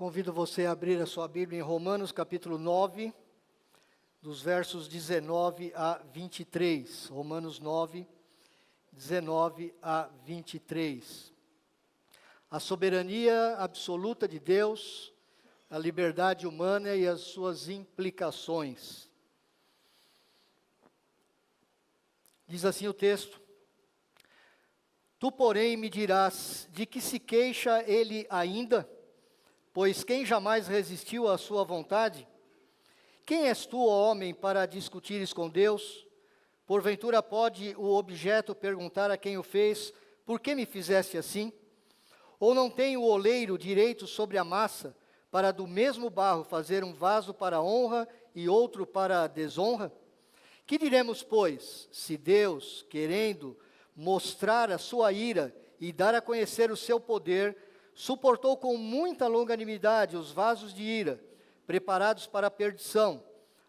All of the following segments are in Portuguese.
Convido você a abrir a sua Bíblia em Romanos capítulo 9, dos versos 19 a 23. Romanos 9, 19 a 23. A soberania absoluta de Deus, a liberdade humana e as suas implicações. Diz assim o texto: Tu, porém, me dirás, de que se queixa ele ainda? Pois quem jamais resistiu à sua vontade? Quem és tu, ó homem, para discutires com Deus? Porventura pode o objeto perguntar a quem o fez, por que me fizeste assim? Ou não tem o oleiro direito sobre a massa, para do mesmo barro fazer um vaso para honra e outro para desonra? Que diremos, pois, se Deus, querendo mostrar a sua ira e dar a conhecer o seu poder, suportou com muita longanimidade os vasos de ira, preparados para a perdição,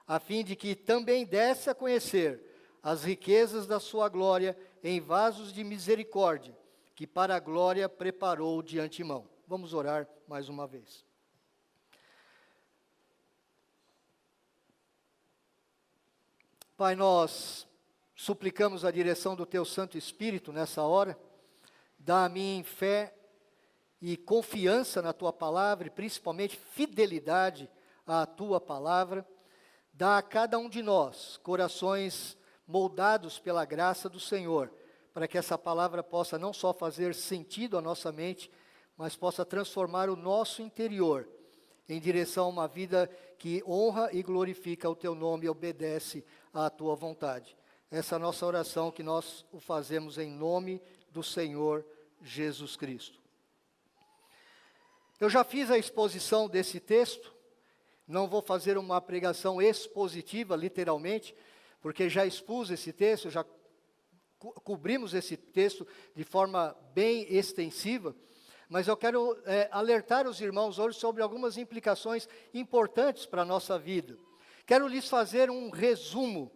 a fim de que também desse a conhecer as riquezas da sua glória em vasos de misericórdia, que para a glória preparou de antemão. Vamos orar mais uma vez. Pai, nós suplicamos a direção do Teu Santo Espírito nessa hora. Dá a mim fé e confiança na Tua palavra, e principalmente fidelidade à Tua palavra. Dá a cada um de nós corações moldados pela graça do Senhor, para que essa palavra possa não só fazer sentido à nossa mente, mas possa transformar o nosso interior em direção a uma vida que honra e glorifica o Teu nome e obedece à Tua vontade. Essa é a nossa oração, que nós o fazemos em nome do Senhor Jesus Cristo. Eu já fiz a exposição desse texto, não vou fazer uma pregação expositiva, literalmente, porque já expus esse texto, já cobrimos esse texto de forma bem extensiva, mas eu quero alertar os irmãos hoje sobre algumas implicações importantes para a nossa vida. Quero lhes fazer um resumo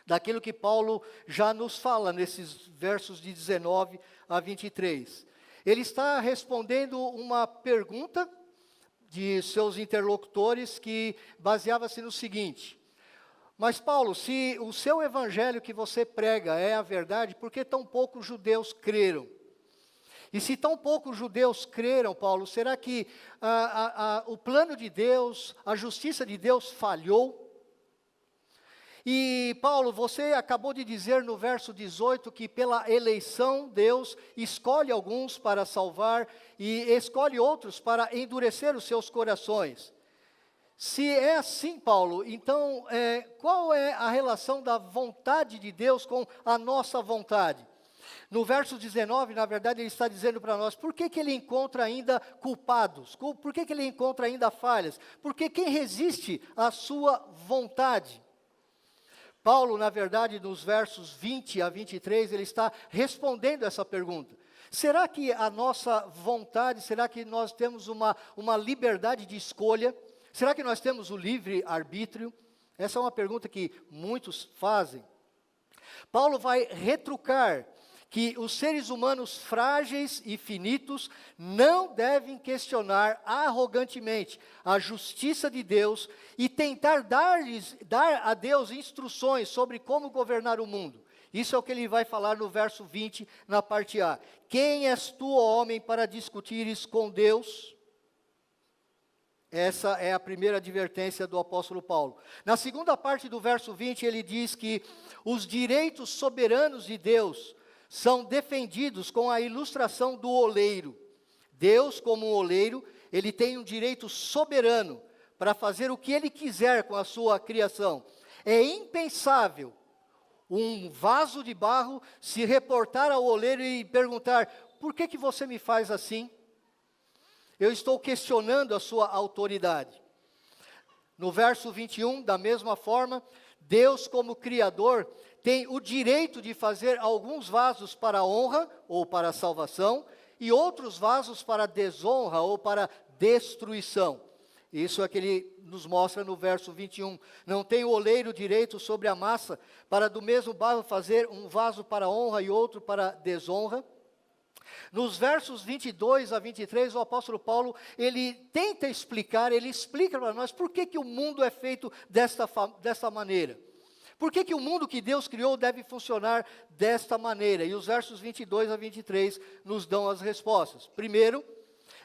daquilo que Paulo já nos fala nesses versos de 19 a 23. Ele está respondendo uma pergunta de seus interlocutores que baseava-se no seguinte: mas Paulo, se o seu evangelho que você prega é a verdade, por que tão poucos judeus creram? E se tão poucos judeus creram, Paulo, será que o plano de Deus, a justiça de Deus falhou? E Paulo, você acabou de dizer no verso 18 que pela eleição Deus escolhe alguns para salvar e escolhe outros para endurecer os seus corações. Se é assim, Paulo, então qual é a relação da vontade de Deus com a nossa vontade? No verso 19, na verdade, ele está dizendo para nós, por que ele encontra ainda culpados? Por que ele encontra ainda falhas? Porque quem resiste à sua vontade? Paulo, na verdade, nos versos 20 a 23, ele está respondendo essa pergunta. Será que a nossa vontade, será que nós temos uma liberdade de escolha? Será que nós temos o livre-arbítrio? Essa é uma pergunta que muitos fazem. Paulo vai retrucar que os seres humanos frágeis e finitos não devem questionar arrogantemente a justiça de Deus e tentar dar a Deus instruções sobre como governar o mundo. Isso é o que ele vai falar no verso 20, na parte A. Quem és tu, ó homem, para discutires com Deus? Essa é a primeira advertência do apóstolo Paulo. Na segunda parte do verso 20, ele diz que os direitos soberanos de Deus são defendidos com a ilustração do oleiro. Deus, como um oleiro, ele tem um direito soberano para fazer o que ele quiser com a sua criação. É impensável um vaso de barro se reportar ao oleiro e perguntar: por que você me faz assim? Eu estou questionando a sua autoridade. No verso 21, da mesma forma, Deus, como Criador, tem o direito de fazer alguns vasos para honra ou para salvação e outros vasos para desonra ou para destruição. Isso é que ele nos mostra no verso 21. Não tem o oleiro direito sobre a massa para do mesmo barro fazer um vaso para honra e outro para desonra. Nos versos 22 a 23, o apóstolo Paulo, ele tenta explicar, ele explica para nós por que, que o mundo é feito desta maneira. Por que, que o mundo que Deus criou deve funcionar desta maneira? E os versos 22 a 23 nos dão as respostas. Primeiro,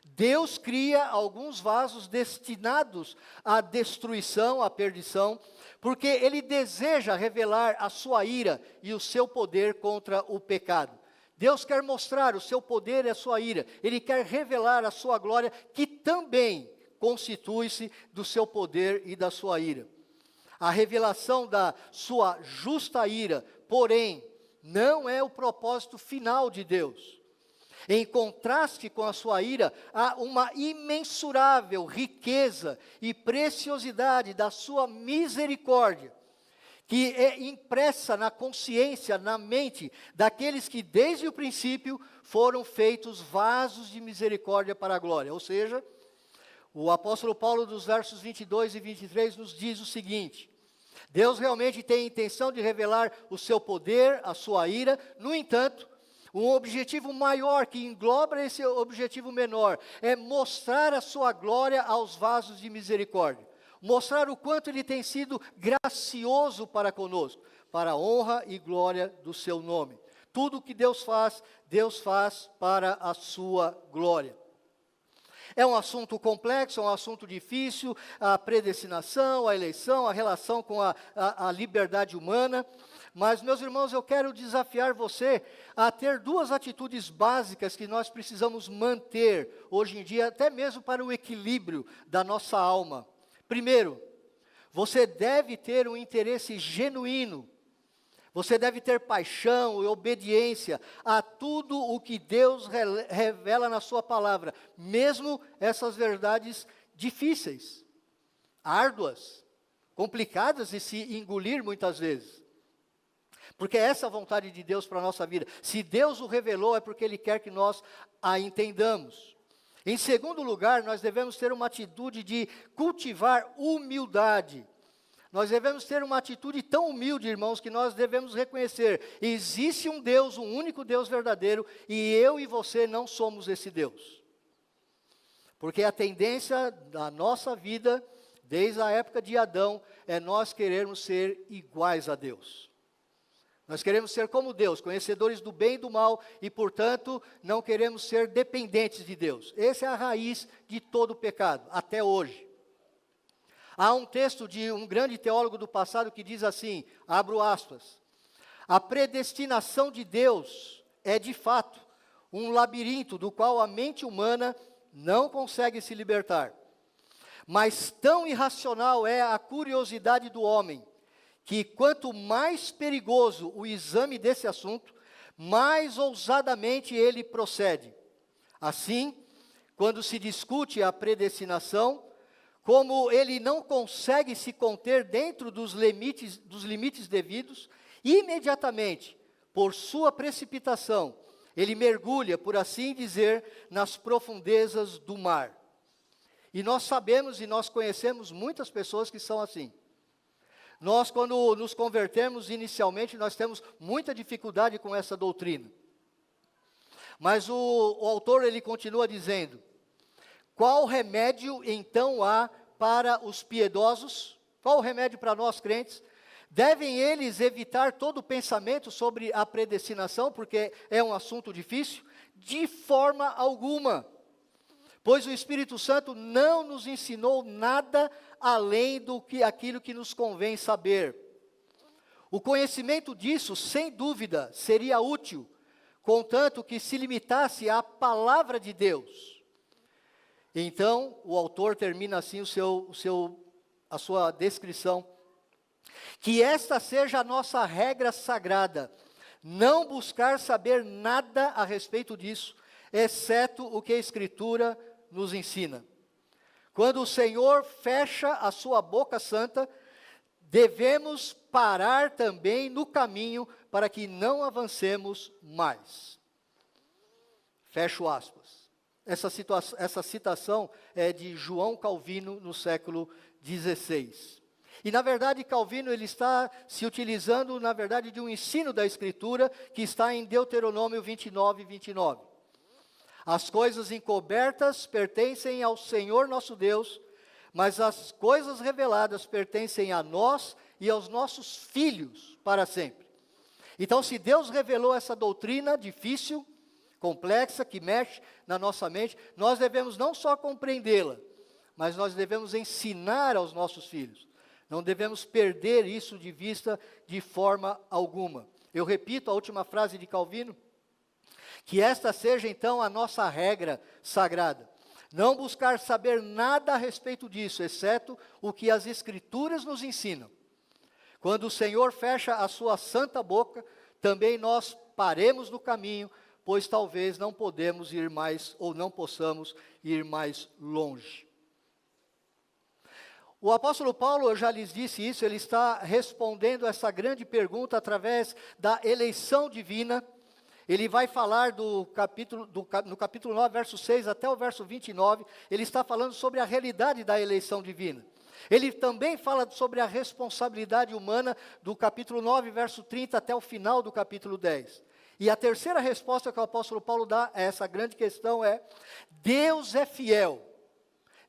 Deus cria alguns vasos destinados à destruição, à perdição, porque Ele deseja revelar a sua ira e o seu poder contra o pecado. Deus quer mostrar o seu poder e a sua ira. Ele quer revelar a sua glória, que também constitui-se do seu poder e da sua ira. A revelação da sua justa ira, porém, não é o propósito final de Deus. Em contraste com a sua ira, há uma imensurável riqueza e preciosidade da sua misericórdia, que é impressa na consciência, na mente, daqueles que desde o princípio foram feitos vasos de misericórdia para a glória. Ou seja, o apóstolo Paulo, dos versos 22 e 23, nos diz o seguinte: Deus realmente tem a intenção de revelar o seu poder, a sua ira. No entanto, um objetivo maior, que engloba esse objetivo menor, é mostrar a sua glória aos vasos de misericórdia. Mostrar o quanto Ele tem sido gracioso para conosco, para a honra e glória do seu nome. Tudo o que Deus faz para a sua glória. É um assunto complexo, é um assunto difícil, a predestinação, a eleição, a relação com a liberdade humana. Mas, meus irmãos, eu quero desafiar você a ter duas atitudes básicas que nós precisamos manter hoje em dia, até mesmo para o equilíbrio da nossa alma. Primeiro, você deve ter um interesse genuíno. Você deve ter paixão e obediência a tudo o que Deus revela na sua palavra, mesmo essas verdades difíceis, árduas, complicadas de se engolir muitas vezes. Porque essa é a vontade de Deus para a nossa vida. Se Deus o revelou, é porque Ele quer que nós a entendamos. Em segundo lugar, nós devemos ter uma atitude de cultivar humildade. Nós devemos ter uma atitude tão humilde, irmãos, que nós devemos reconhecer: existe um Deus, um único Deus verdadeiro, e eu e você não somos esse Deus. Porque a tendência da nossa vida, desde a época de Adão, é nós querermos ser iguais a Deus. Nós queremos ser como Deus, conhecedores do bem e do mal, e, portanto, não queremos ser dependentes de Deus. Essa é a raiz de todo o pecado, até hoje. Há um texto de um grande teólogo do passado que diz assim, abro aspas: a predestinação de Deus é, de fato, um labirinto do qual a mente humana não consegue se libertar. Mas tão irracional é a curiosidade do homem, que quanto mais perigoso o exame desse assunto, mais ousadamente ele procede. Assim, quando se discute a predestinação, como ele não consegue se conter dentro dos limites devidos, imediatamente, por sua precipitação, ele mergulha, por assim dizer, nas profundezas do mar. E nós sabemos e nós conhecemos muitas pessoas que são assim. Nós, quando nos convertemos inicialmente, nós temos muita dificuldade com essa doutrina. Mas o autor, ele continua dizendo: qual remédio então há para os piedosos? Qual o remédio para nós crentes? Devem eles evitar todo pensamento sobre a predestinação, porque é um assunto difícil? De forma alguma. Pois o Espírito Santo não nos ensinou nada além do que aquilo que nos convém saber. O conhecimento disso, sem dúvida, seria útil, contanto que se limitasse à palavra de Deus. Então, o autor termina assim a sua descrição: que esta seja a nossa regra sagrada, não buscar saber nada a respeito disso, exceto o que a Escritura nos ensina. Quando o Senhor fecha a sua boca santa, devemos parar também no caminho para que não avancemos mais. Fecho aspas. Essa citação é de João Calvino, no século XVI. E, na verdade, Calvino ele está se utilizando, na verdade, de um ensino da Escritura que está em Deuteronômio 29, 29. As coisas encobertas pertencem ao Senhor nosso Deus, mas as coisas reveladas pertencem a nós e aos nossos filhos para sempre. Então, se Deus revelou essa doutrina difícil, complexa, que mexe na nossa mente, nós devemos não só compreendê-la, mas nós devemos ensinar aos nossos filhos. Não devemos perder isso de vista de forma alguma. Eu repito a última frase de Calvino, que esta seja então a nossa regra sagrada. Não buscar saber nada a respeito disso, exceto o que as Escrituras nos ensinam. Quando o Senhor fecha a sua santa boca, também nós paremos no caminho, pois talvez não podemos ir mais, ou não possamos ir mais longe. O apóstolo Paulo, eu já lhes disse isso, ele está respondendo essa grande pergunta através da eleição divina. Ele vai falar no capítulo 9, verso 6 até o verso 29, ele está falando sobre a realidade da eleição divina. Ele também fala sobre a responsabilidade humana do capítulo 9, verso 30 até o final do capítulo 10. E a terceira resposta que o apóstolo Paulo dá a essa grande questão é: Deus é fiel.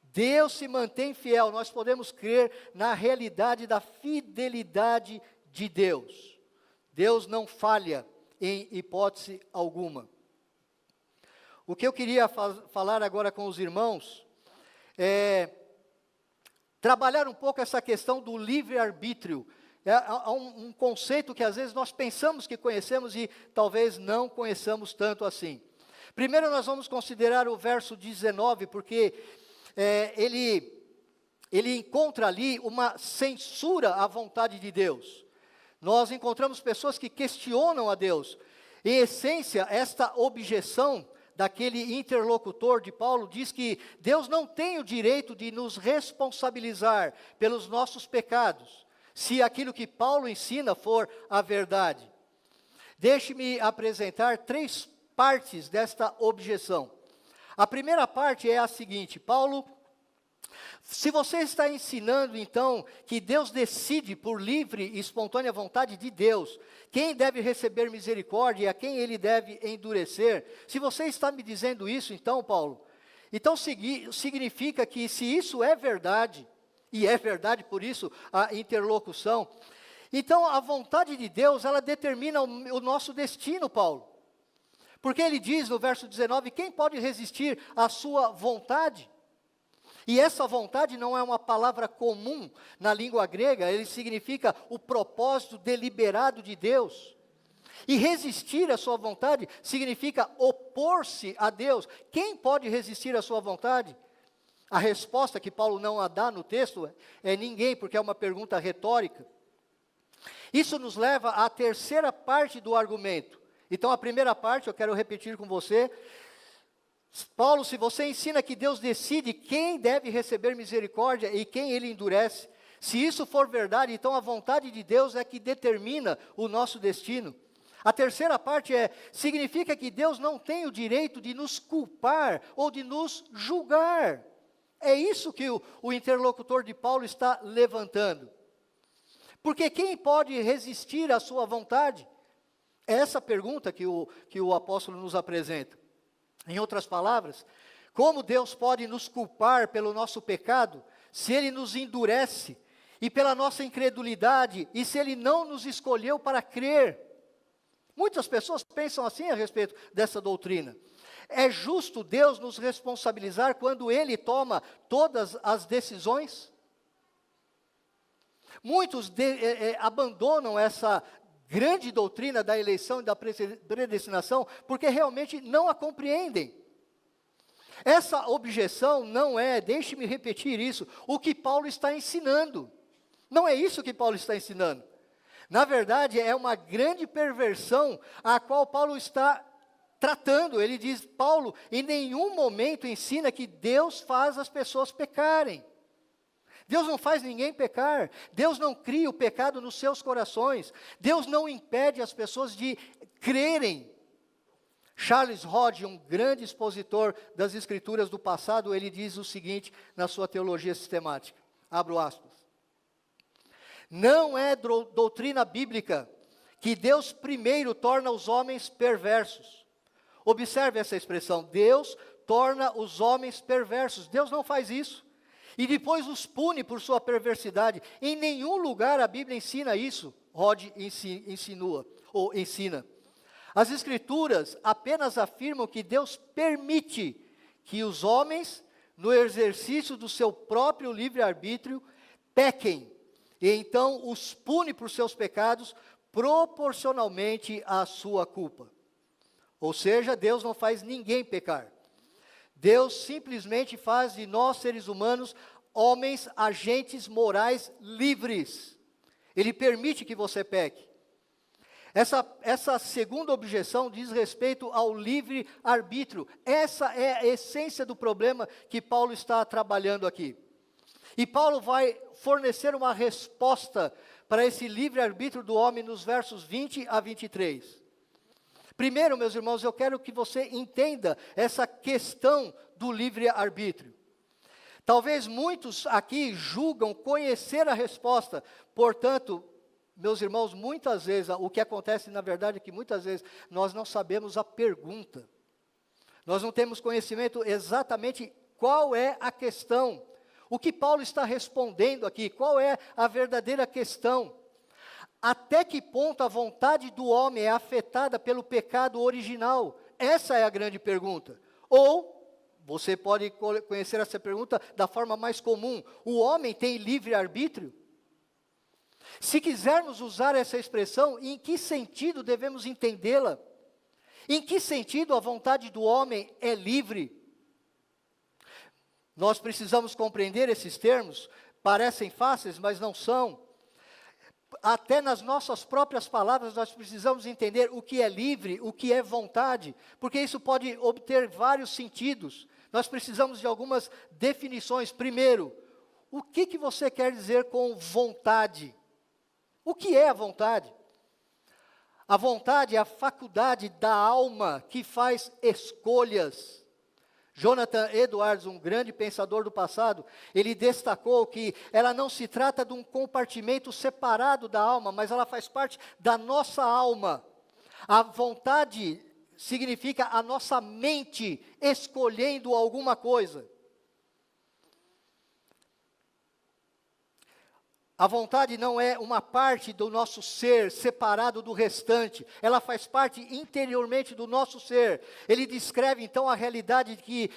Deus se mantém fiel. Nós podemos crer na realidade da fidelidade de Deus. Deus não falha em hipótese alguma. O que eu queria falar agora com os irmãos é trabalhar um pouco essa questão do livre-arbítrio. É um conceito que às vezes nós pensamos que conhecemos e talvez não conheçamos tanto assim. Primeiro nós vamos considerar o verso 19, porque ele encontra ali uma censura à vontade de Deus. Nós encontramos pessoas que questionam a Deus. Em essência, esta objeção daquele interlocutor de Paulo diz que Deus não tem o direito de nos responsabilizar pelos nossos pecados, se aquilo que Paulo ensina for a verdade. Deixe-me apresentar 3 partes desta objeção. A primeira parte é a seguinte: Paulo, se você está ensinando então que Deus decide por livre e espontânea vontade de Deus quem deve receber misericórdia e a quem ele deve endurecer, se você está me dizendo isso então, Paulo, então significa que se isso é verdade, e é verdade por isso a interlocução, então a vontade de Deus ela determina o nosso destino, Paulo. Porque ele diz no verso 19, quem pode resistir à sua vontade? E essa vontade não é uma palavra comum na língua grega, ele significa o propósito deliberado de Deus. E resistir à sua vontade significa opor-se a Deus. Quem pode resistir à sua vontade? A resposta que Paulo não a dá no texto é ninguém, porque é uma pergunta retórica. Isso nos leva à terceira parte do argumento. Então a primeira parte, eu quero repetir com você. Paulo, se você ensina que Deus decide quem deve receber misericórdia e quem ele endurece, se isso for verdade, então a vontade de Deus é que determina o nosso destino. A terceira parte significa que Deus não tem o direito de nos culpar ou de nos julgar. É isso que o interlocutor de Paulo está levantando. Porque quem pode resistir à sua vontade? É essa pergunta que o apóstolo nos apresenta. Em outras palavras, como Deus pode nos culpar pelo nosso pecado, se Ele nos endurece, e pela nossa incredulidade, e se Ele não nos escolheu para crer? Muitas pessoas pensam assim a respeito dessa doutrina. É justo Deus nos responsabilizar quando Ele toma todas as decisões? Muitos abandonam essa grande doutrina da eleição e da predestinação, porque realmente não a compreendem. Essa objeção não é, deixe-me repetir isso, o que Paulo está ensinando. Não é isso que Paulo está ensinando. Na verdade, é uma grande perversão a qual Paulo está tratando. Ele diz, Paulo, em nenhum momento ensina que Deus faz as pessoas pecarem. Deus não faz ninguém pecar, Deus não cria o pecado nos seus corações, Deus não impede as pessoas de crerem. Charles Hodge, um grande expositor das escrituras do passado, ele diz o seguinte na sua teologia sistemática, abro aspas, não é doutrina bíblica que Deus primeiro torna os homens perversos. Observe essa expressão, Deus torna os homens perversos. Deus não faz isso. E depois os pune por sua perversidade. Em nenhum lugar a Bíblia ensina isso. Rod ensina. As Escrituras apenas afirmam que Deus permite que os homens, no exercício do seu próprio livre-arbítrio, pequem. E então os pune por seus pecados proporcionalmente à sua culpa. Ou seja, Deus não faz ninguém pecar. Deus simplesmente faz de nós, seres humanos, homens, agentes morais livres. Ele permite que você peque. Essa segunda objeção diz respeito ao livre-arbítrio. Essa é a essência do problema que Paulo está trabalhando aqui. E Paulo vai fornecer uma resposta para esse livre-arbítrio do homem nos versos 20 a 23. Primeiro, meus irmãos, eu quero que você entenda essa questão do livre-arbítrio. Talvez muitos aqui julgam conhecer a resposta, portanto, meus irmãos, muitas vezes, o que acontece na verdade é que muitas vezes nós não sabemos a pergunta. Nós não temos conhecimento exatamente qual é a questão. O que Paulo está respondendo aqui, qual é a verdadeira questão? Até que ponto a vontade do homem é afetada pelo pecado original? Essa é a grande pergunta. Ou, você pode conhecer essa pergunta da forma mais comum, o homem tem livre-arbítrio? Se quisermos usar essa expressão, em que sentido devemos entendê-la? Em que sentido a vontade do homem é livre? Nós precisamos compreender esses termos, parecem fáceis, mas não são. Até nas nossas próprias palavras nós precisamos entender o que é livre, o que é vontade, porque isso pode obter vários sentidos. Nós precisamos de algumas definições. Primeiro, o que você quer dizer com vontade? O que é a vontade? A vontade é a faculdade da alma que faz escolhas. Jonathan Edwards, um grande pensador do passado, ele destacou que ela não se trata de um compartimento separado da alma, mas ela faz parte da nossa alma. A vontade significa a nossa mente escolhendo alguma coisa. A vontade não é uma parte do nosso ser separado do restante, ela faz parte interiormente do nosso ser. Ele descreve então a realidade de que,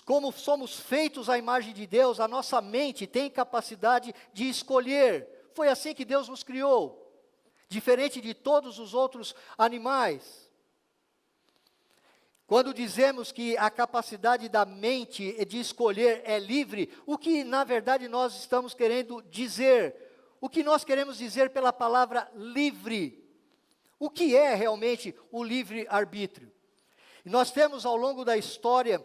como somos feitos à imagem de Deus, a nossa mente tem capacidade de escolher. Foi assim que Deus nos criou, diferente de todos os outros animais. Quando dizemos que a capacidade da mente de escolher é livre, o que na verdade nós estamos querendo dizer? O que nós queremos dizer pela palavra livre? O que é realmente o livre-arbítrio? E nós temos ao longo da história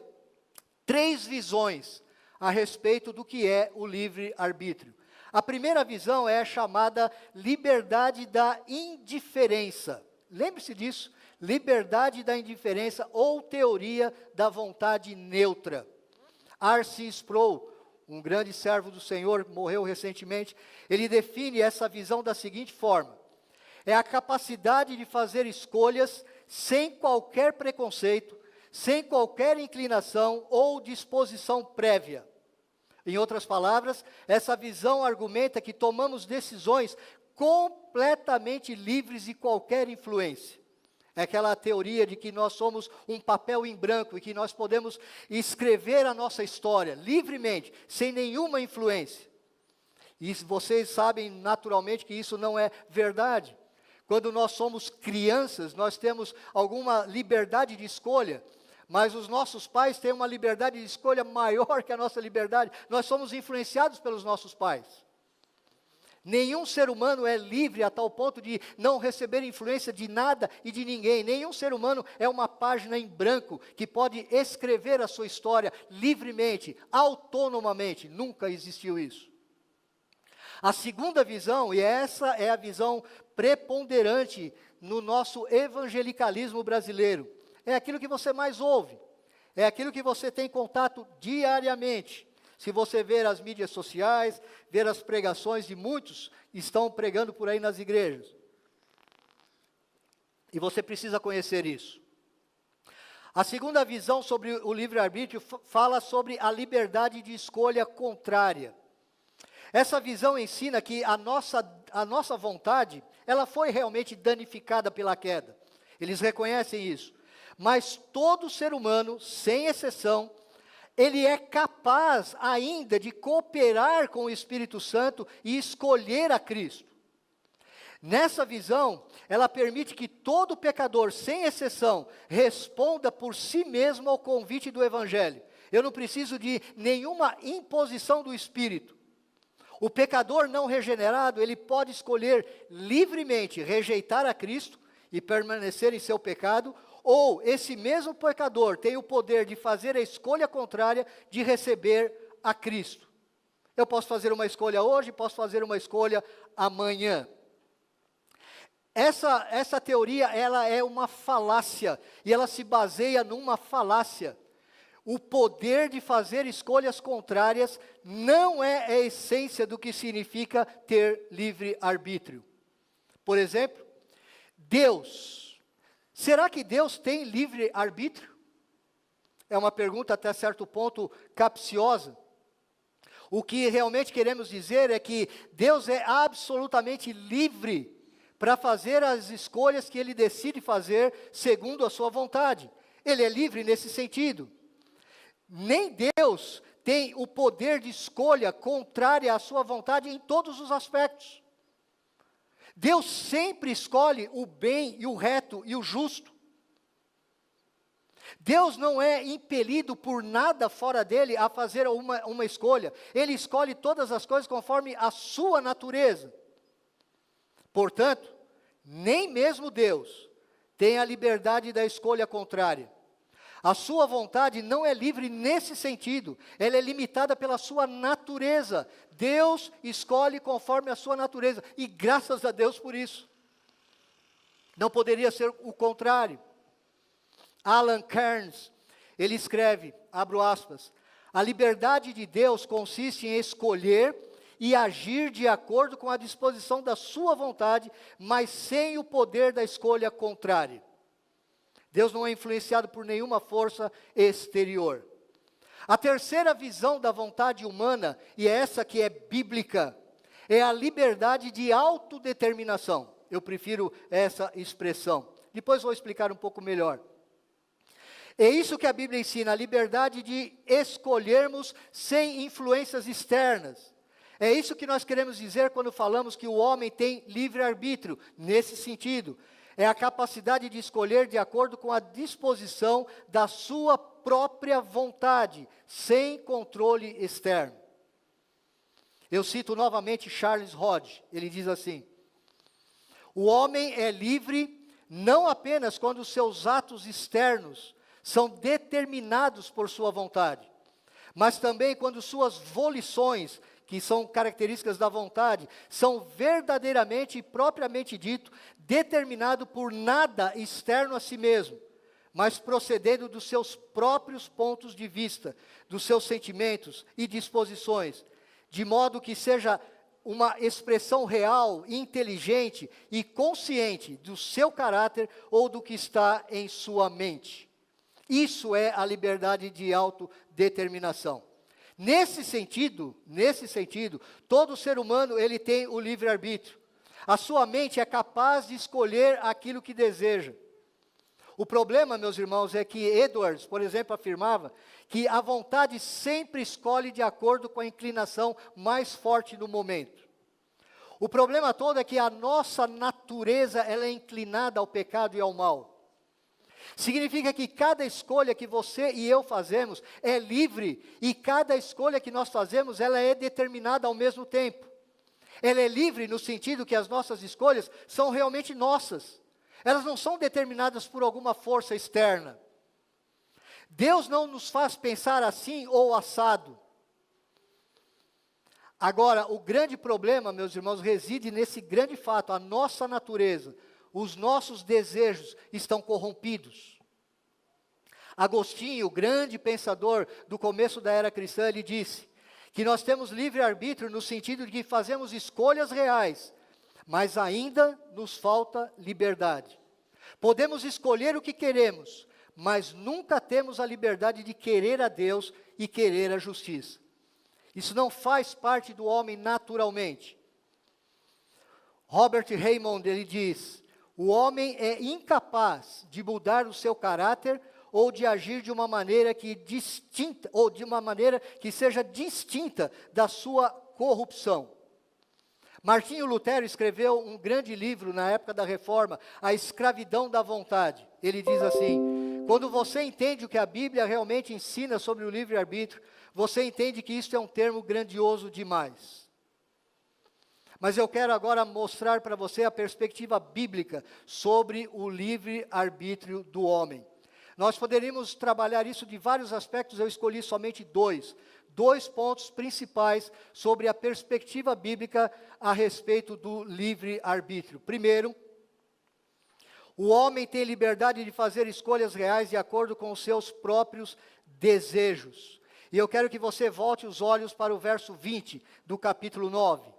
3 visões a respeito do que é o livre-arbítrio. A primeira visão é a chamada liberdade da indiferença. Lembre-se disso, liberdade da indiferença ou teoria da vontade neutra. R.C. Sproul, um grande servo do Senhor, morreu recentemente, ele define essa visão da seguinte forma: é a capacidade de fazer escolhas sem qualquer preconceito, sem qualquer inclinação ou disposição prévia. Em outras palavras, essa visão argumenta que tomamos decisões completamente livres de qualquer influência. É aquela teoria de que nós somos um papel em branco e que nós podemos escrever a nossa história livremente, sem nenhuma influência. E vocês sabem naturalmente que isso não é verdade. Quando nós somos crianças, nós temos alguma liberdade de escolha, mas os nossos pais têm uma liberdade de escolha maior que a nossa liberdade. Nós somos influenciados pelos nossos pais. Nenhum ser humano é livre a tal ponto de não receber influência de nada e de ninguém. Nenhum ser humano é uma página em branco que pode escrever a sua história livremente, autonomamente. Nunca existiu isso. A segunda visão, e essa é a visão preponderante no nosso evangelicalismo brasileiro, é aquilo que você mais ouve, é aquilo que você tem contato diariamente. Se você ver as mídias sociais, ver as pregações de muitos, estão pregando por aí nas igrejas. E você precisa conhecer isso. A segunda visão sobre o livre-arbítrio fala sobre a liberdade de escolha contrária. Essa visão ensina que a nossa vontade, ela foi realmente danificada pela queda. Eles reconhecem isso. Mas todo ser humano, sem exceção, ele é capaz ainda de cooperar com o Espírito Santo e escolher a Cristo. Nessa visão, ela permite que todo pecador, sem exceção, responda por si mesmo ao convite do Evangelho. Eu não preciso de nenhuma imposição do Espírito. O pecador não regenerado, ele pode escolher livremente rejeitar a Cristo e permanecer em seu pecado, ou esse mesmo pecador tem o poder de fazer a escolha contrária de receber a Cristo. Eu posso fazer uma escolha hoje, posso fazer uma escolha amanhã. Essa teoria, ela é uma falácia, e ela se baseia numa falácia. O poder de fazer escolhas contrárias não é a essência do que significa ter livre-arbítrio. Por exemplo, Deus. Será que Deus tem livre-arbítrio? É uma pergunta até certo ponto capciosa. O que realmente queremos dizer é que Deus é absolutamente livre para fazer as escolhas que Ele decide fazer segundo a sua vontade. Ele é livre nesse sentido. Nem Deus tem o poder de escolha contrária à sua vontade em todos os aspectos. Deus sempre escolhe o bem e o reto e o justo. Deus não é impelido por nada fora dele a fazer uma escolha. Ele escolhe todas as coisas conforme a sua natureza. Portanto, nem mesmo Deus tem a liberdade da escolha contrária. A sua vontade não é livre nesse sentido, ela é limitada pela sua natureza. Deus escolhe conforme a sua natureza, e graças a Deus por isso. Não poderia ser o contrário. Alan Kearns, ele escreve, abro aspas, a liberdade de Deus consiste em escolher e agir de acordo com a disposição da sua vontade, mas sem o poder da escolha contrária. Deus não é influenciado por nenhuma força exterior. A terceira visão da vontade humana, e é essa que é bíblica, é a liberdade de autodeterminação. Eu prefiro essa expressão. Depois vou explicar um pouco melhor. É isso que a Bíblia ensina, a liberdade de escolhermos sem influências externas. É isso que nós queremos dizer quando falamos que o homem tem livre-arbítrio, nesse sentido. É a capacidade de escolher de acordo com a disposição da sua própria vontade, sem controle externo. Eu cito novamente Charles Hodge, ele diz assim: o homem é livre não apenas quando os seus atos externos são determinados por sua vontade, mas também quando suas volições, que são características da vontade, são verdadeiramente e propriamente dito, determinado por nada externo a si mesmo, mas procedendo dos seus próprios pontos de vista, dos seus sentimentos e disposições, de modo que seja uma expressão real, inteligente e consciente do seu caráter ou do que está em sua mente. Isso é a liberdade de autodeterminação. Nesse sentido, todo ser humano ele tem o livre-arbítrio. A sua mente é capaz de escolher aquilo que deseja. O problema, meus irmãos, é que Edwards, por exemplo, afirmava que a vontade sempre escolhe de acordo com a inclinação mais forte no momento. O problema todo é que a nossa natureza ela é inclinada ao pecado e ao mal. Significa que cada escolha que você e eu fazemos é livre, e cada escolha que nós fazemos, ela é determinada ao mesmo tempo. Ela é livre no sentido que as nossas escolhas são realmente nossas. Elas não são determinadas por alguma força externa. Deus não nos faz pensar assim ou assado. Agora, o grande problema, meus irmãos, reside nesse grande fato, a nossa natureza. Os nossos desejos estão corrompidos. Agostinho, o grande pensador do começo da era cristã, ele disse que nós temos livre-arbítrio no sentido de que fazemos escolhas reais, mas ainda nos falta liberdade. Podemos escolher o que queremos, mas nunca temos a liberdade de querer a Deus e querer a justiça. Isso não faz parte do homem naturalmente. Robert Raymond, ele diz: o homem é incapaz de mudar o seu caráter ou de agir de uma maneira que seja distinta da sua corrupção. Martinho Lutero escreveu um grande livro na época da Reforma, A Escravidão da Vontade. Ele diz assim: quando você entende o que a Bíblia realmente ensina sobre o livre-arbítrio, você entende que isso é um termo grandioso demais. Mas eu quero agora mostrar para você a perspectiva bíblica sobre o livre-arbítrio do homem. Nós poderíamos trabalhar isso de vários aspectos, eu escolhi somente dois pontos principais sobre a perspectiva bíblica a respeito do livre-arbítrio. Primeiro, o homem tem liberdade de fazer escolhas reais de acordo com os seus próprios desejos. E eu quero que você volte os olhos para o verso 20 do capítulo 9.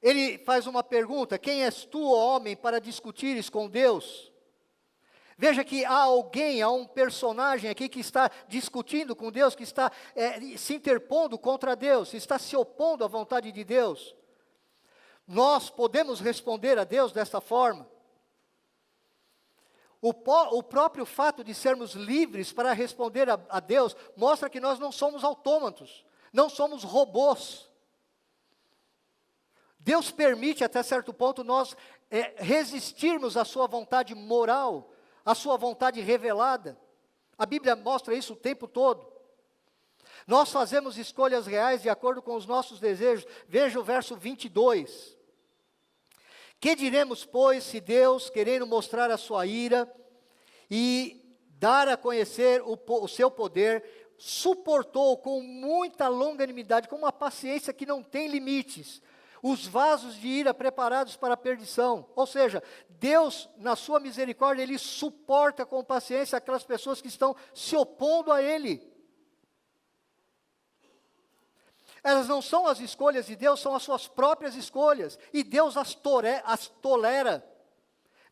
Ele faz uma pergunta: quem és tu, ó homem, para discutires com Deus? Veja que há um personagem aqui que está discutindo com Deus, que está se interpondo contra Deus, está se opondo à vontade de Deus. Nós podemos responder a Deus desta forma. O próprio fato de sermos livres para responder a Deus mostra que nós não somos autômatos, não somos robôs. Deus permite até certo ponto nós resistirmos à sua vontade moral, à sua vontade revelada. A Bíblia mostra isso o tempo todo. Nós fazemos escolhas reais de acordo com os nossos desejos. Veja o verso 22. Que diremos, pois, se Deus, querendo mostrar a sua ira e dar a conhecer o seu poder, suportou com muita longanimidade, com uma paciência que não tem limites, os vasos de ira preparados para a perdição? Ou seja, Deus, na sua misericórdia, Ele suporta com paciência aquelas pessoas que estão se opondo a Ele. Elas não são as escolhas de Deus, são as suas próprias escolhas. E Deus as tolera.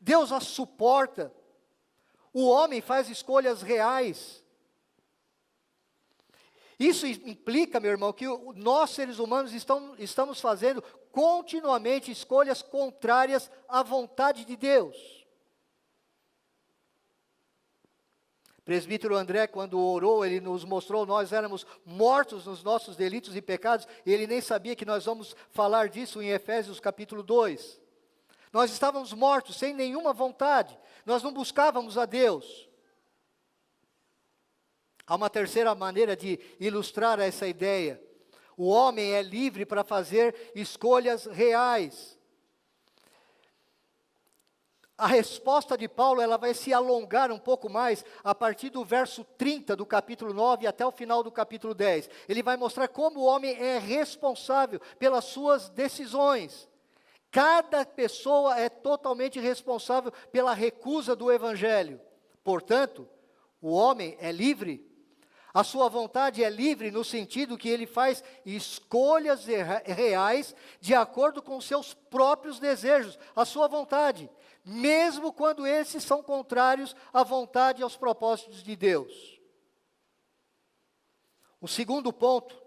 Deus as suporta. O homem faz escolhas reais. Isso implica, meu irmão, que nós seres humanos estamos fazendo continuamente escolhas contrárias à vontade de Deus. Presbítero André, quando orou, ele nos mostrou, nós éramos mortos nos nossos delitos e pecados, e ele nem sabia que nós vamos falar disso em Efésios capítulo 2. Nós estávamos mortos, sem nenhuma vontade, nós não buscávamos a Deus. Há uma terceira maneira de ilustrar essa ideia. O homem é livre para fazer escolhas reais. A resposta de Paulo, ela vai se alongar um pouco mais a partir do verso 30 do capítulo 9 até o final do capítulo 10. Ele vai mostrar como o homem é responsável pelas suas decisões. Cada pessoa é totalmente responsável pela recusa do evangelho. Portanto, o homem é livre. A sua vontade é livre no sentido que ele faz escolhas reais de acordo com os seus próprios desejos, a sua vontade, mesmo quando esses são contrários à vontade e aos propósitos de Deus. O segundo ponto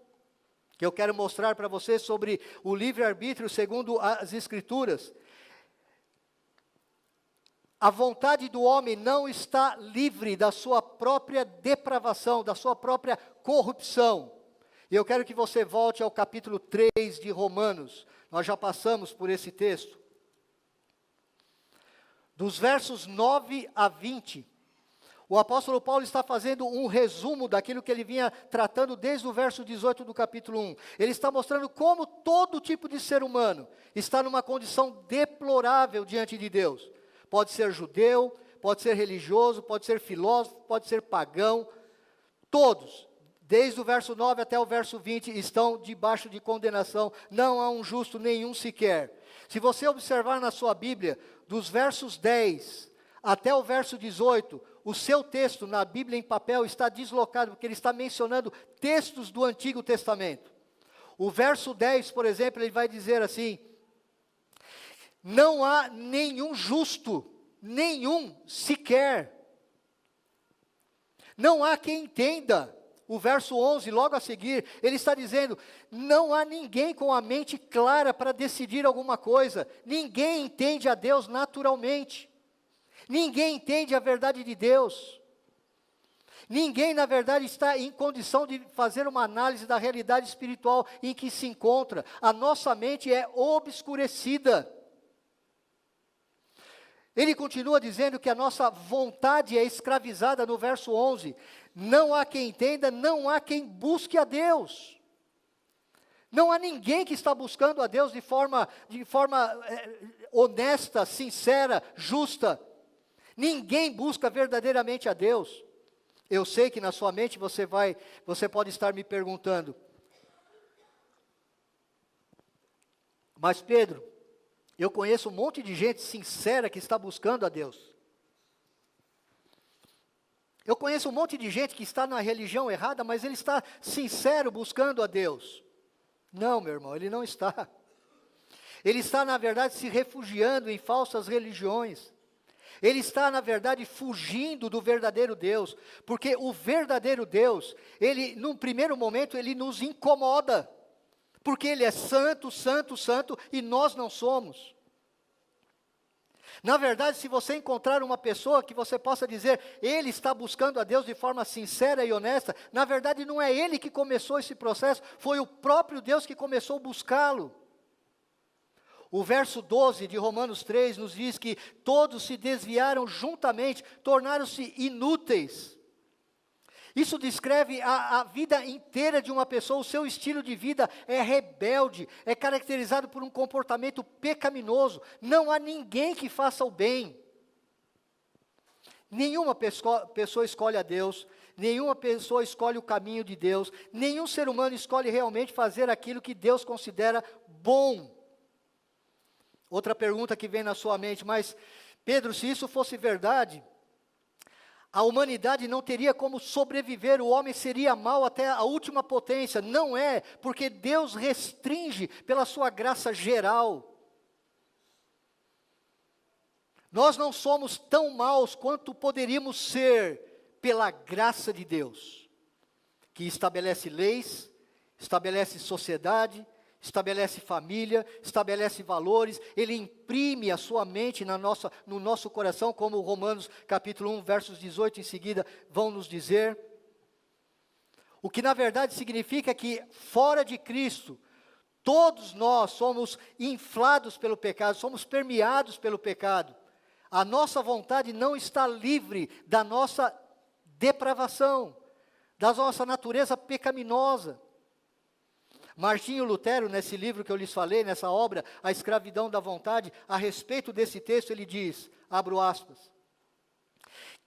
que eu quero mostrar para você sobre o livre-arbítrio segundo as Escrituras: a vontade do homem não está livre da sua própria depravação, da sua própria corrupção. E eu quero que você volte ao capítulo 3 de Romanos. Nós já passamos por esse texto. Dos versos 9 a 20, o apóstolo Paulo está fazendo um resumo daquilo que ele vinha tratando desde o verso 18 do capítulo 1. Ele está mostrando como todo tipo de ser humano está numa condição deplorável diante de Deus. Pode ser judeu, pode ser religioso, pode ser filósofo, pode ser pagão. Todos, desde o verso 9 até o verso 20, estão debaixo de condenação. Não há um justo nenhum sequer. Se você observar na sua Bíblia, dos versos 10 até o verso 18, o seu texto na Bíblia em papel está deslocado, porque ele está mencionando textos do Antigo Testamento. O verso 10, por exemplo, ele vai dizer assim: não há nenhum justo, nenhum sequer. Não há quem entenda. O verso 11, logo a seguir, ele está dizendo, não há ninguém com a mente clara para decidir alguma coisa. Ninguém entende a Deus naturalmente. Ninguém entende a verdade de Deus. Ninguém, na verdade, está em condição de fazer uma análise da realidade espiritual em que se encontra. A nossa mente é obscurecida. Ele continua dizendo que a nossa vontade é escravizada no verso 11. Não há quem entenda, não há quem busque a Deus. Não há ninguém que está buscando a Deus de forma honesta, sincera, justa. Ninguém busca verdadeiramente a Deus. Eu sei que na sua mente você pode estar me perguntando, mas Pedro, eu conheço um monte de gente sincera que está buscando a Deus. Eu conheço um monte de gente que está na religião errada, mas ele está sincero buscando a Deus. Não, meu irmão, ele não está. Ele está, na verdade, se refugiando em falsas religiões. Ele está, na verdade, fugindo do verdadeiro Deus. Porque o verdadeiro Deus, ele, num primeiro momento, ele nos incomoda. Porque ele é santo, santo, santo, e nós não somos. Na verdade, se você encontrar uma pessoa que você possa dizer, ele está buscando a Deus de forma sincera e honesta, na verdade não é ele que começou esse processo, foi o próprio Deus que começou a buscá-lo. O verso 12 de Romanos 3 nos diz que todos se desviaram juntamente, tornaram-se inúteis. Isso descreve a vida inteira de uma pessoa, o seu estilo de vida é rebelde, é caracterizado por um comportamento pecaminoso. Não há ninguém que faça o bem. Nenhuma pessoa escolhe a Deus, nenhuma pessoa escolhe o caminho de Deus, nenhum ser humano escolhe realmente fazer aquilo que Deus considera bom. Outra pergunta que vem na sua mente, mas Pedro, se isso fosse verdade, a humanidade não teria como sobreviver, o homem seria mau até a última potência. Não é, porque Deus restringe pela sua graça geral. Nós não somos tão maus quanto poderíamos ser pela graça de Deus, que estabelece leis, estabelece sociedade, estabelece família, estabelece valores, ele imprime a sua mente no nosso coração, como Romanos capítulo 1, versos 18 em seguida vão nos dizer. O que na verdade significa que fora de Cristo, todos nós somos inflados pelo pecado, somos permeados pelo pecado. A nossa vontade não está livre da nossa depravação, da nossa natureza pecaminosa. Martinho Lutero, nesse livro que eu lhes falei, nessa obra, A Escravidão da Vontade, a respeito desse texto, ele diz, abro aspas,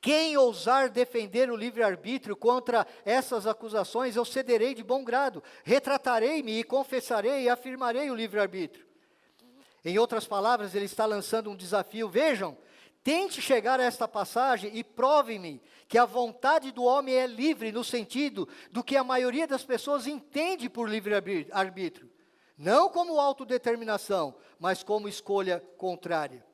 quem ousar defender o livre-arbítrio contra essas acusações, eu cederei de bom grado, retratarei-me e confessarei e afirmarei o livre-arbítrio. Em outras palavras, ele está lançando um desafio, vejam, tente chegar a esta passagem e provem-me que a vontade do homem é livre no sentido do que a maioria das pessoas entende por livre-arbítrio. Não como autodeterminação, mas como escolha contrária.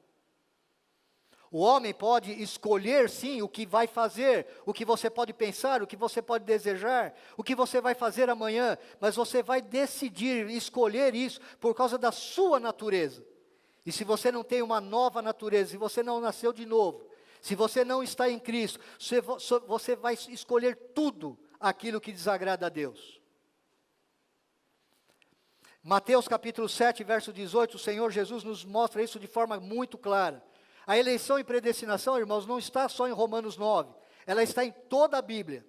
O homem pode escolher, sim, o que vai fazer, o que você pode pensar, o que você pode desejar, o que você vai fazer amanhã, mas você vai decidir, escolher isso por causa da sua natureza. E se você não tem uma nova natureza, se você não nasceu de novo, se você não está em Cristo, você vai escolher tudo aquilo que desagrada a Deus. Mateus capítulo 7, verso 18, o Senhor Jesus nos mostra isso de forma muito clara. A eleição e predestinação, irmãos, não está só em Romanos 9, ela está em toda a Bíblia.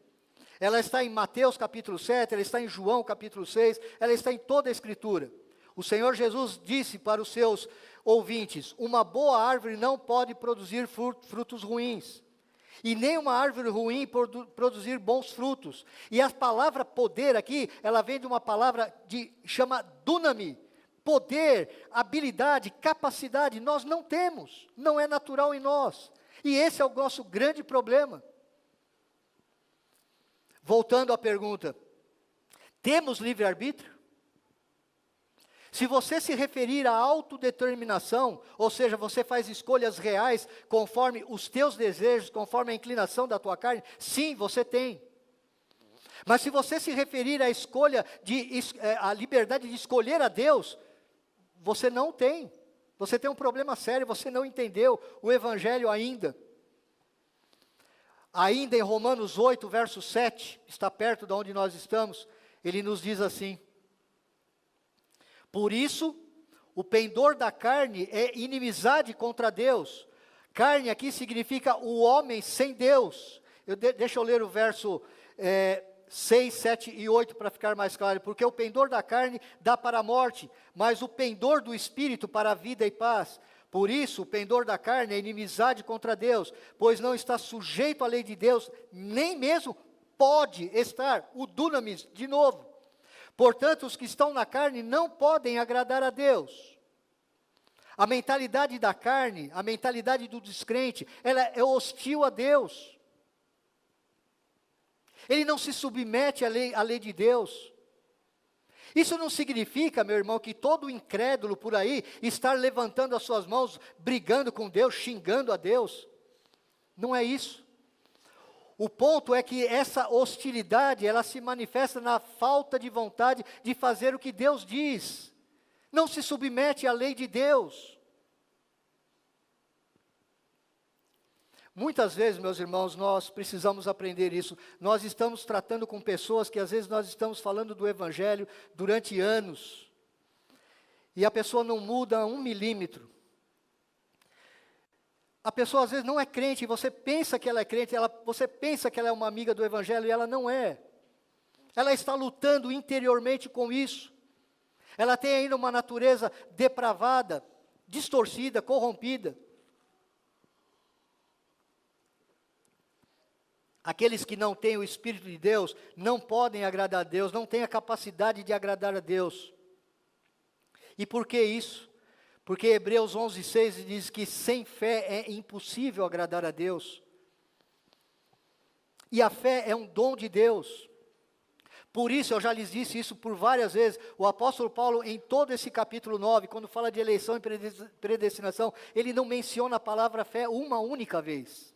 Ela está em Mateus capítulo 7, ela está em João capítulo 6, ela está em toda a Escritura. O Senhor Jesus disse para os seus ouvintes, uma boa árvore não pode produzir frutos ruins, e nem uma árvore ruim produzir bons frutos. E a palavra poder aqui, ela vem de uma palavra chama dunami, poder, habilidade, capacidade, nós não temos, não é natural em nós, e esse é o nosso grande problema. Voltando à pergunta, temos livre-arbítrio? Se você se referir à autodeterminação, ou seja, você faz escolhas reais conforme os teus desejos, conforme a inclinação da tua carne, sim, você tem. Mas se você se referir à escolha, à liberdade de escolher a Deus, você não tem. Você tem um problema sério, você não entendeu o Evangelho ainda. Ainda em Romanos 8, verso 7, está perto de onde nós estamos, ele nos diz assim: por isso, o pendor da carne é inimizade contra Deus. Carne aqui significa o homem sem Deus. Deixa eu ler o verso 6, 7 e 8 para ficar mais claro. Porque o pendor da carne dá para a morte, mas o pendor do Espírito para a vida e paz. Por isso, o pendor da carne é inimizade contra Deus, pois não está sujeito à lei de Deus, nem mesmo pode estar, o dunamis, de novo. Portanto, os que estão na carne não podem agradar a Deus. A mentalidade da carne, a mentalidade do descrente, ela é hostil a Deus. Ele não se submete à lei de Deus. Isso não significa, meu irmão, que todo incrédulo por aí está levantando as suas mãos, brigando com Deus, xingando a Deus. Não é isso. O ponto é que essa hostilidade, ela se manifesta na falta de vontade de fazer o que Deus diz. Não se submete à lei de Deus. Muitas vezes, meus irmãos, nós precisamos aprender isso. Nós estamos tratando com pessoas que às vezes nós estamos falando do Evangelho durante anos. E a pessoa não muda 1 milímetro. A pessoa às vezes não é crente, você pensa que ela é crente, você pensa que ela é uma amiga do Evangelho e ela não é. Ela está lutando interiormente com isso. Ela tem ainda uma natureza depravada, distorcida, corrompida. Aqueles que não têm o Espírito de Deus não podem agradar a Deus, não têm a capacidade de agradar a Deus. E por que isso? Porque Hebreus 11:6 diz que sem fé é impossível agradar a Deus. E a fé é um dom de Deus. Por isso, eu já lhes disse isso por várias vezes, o apóstolo Paulo, em todo esse capítulo 9, quando fala de eleição e predestinação, ele não menciona a palavra fé uma única vez.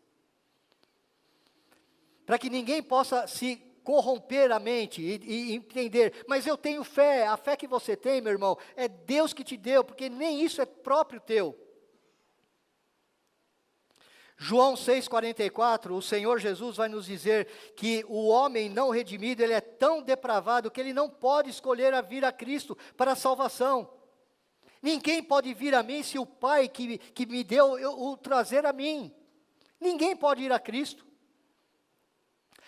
Para que ninguém possa se corromper a mente e entender, mas eu tenho fé, a fé que você tem, meu irmão, é Deus que te deu, porque nem isso é próprio teu. João 6,44, o Senhor Jesus vai nos dizer que o homem não redimido, ele é tão depravado que ele não pode escolher a vir a Cristo para a salvação. Ninguém pode vir a mim se o Pai que me deu o trazer a mim. Ninguém pode ir a Cristo.